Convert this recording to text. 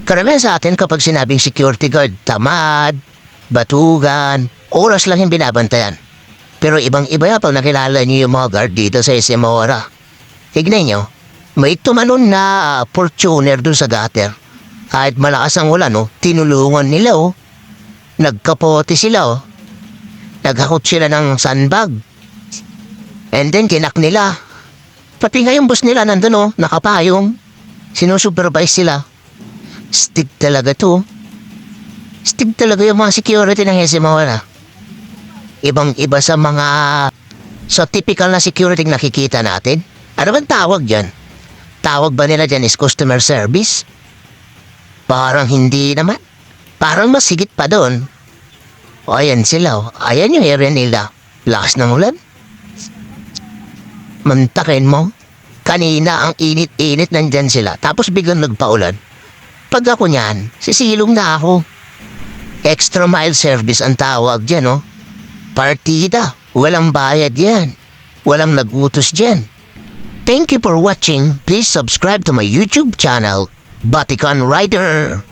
Karamihan sa atin kapag sinabing security guard, tamad, batugan, oras lang yung binabantayan. Pero ibang-iba yan pag nakilala niyo yung mga guard dito sa Isimora. Tignan nyo, may tumanon na Fortuner dun sa gutter. Kahit malakas ang ulan, tinulungan nila, Nagkapote sila, Naghakot sila ng sandbag. And then kinak nila. Pati nga yung boss nila nandun, nakapayong. Sinusupervise sila. Stig talaga to. Stig talaga yung mga security ng Isimora. Ibang-iba sa mga typical na security nakikita natin. Ano bang tawag dyan? Tawag ba nila dyan is customer service? Parang hindi naman. Parang mas higit pa doon. O ayan sila, Ayan yung area nila. Lakas ng ulan. Mantakin mo. Kanina ang init-init nandyan sila. Tapos biglang nagpaulan. Pag ako niyan, sisilong na ako. Extra mile service ang tawag dyan, Partida. Walang bayad yan. Walang nagutos dyan. Thank you for watching. Please subscribe to my YouTube channel, Vatican Rider.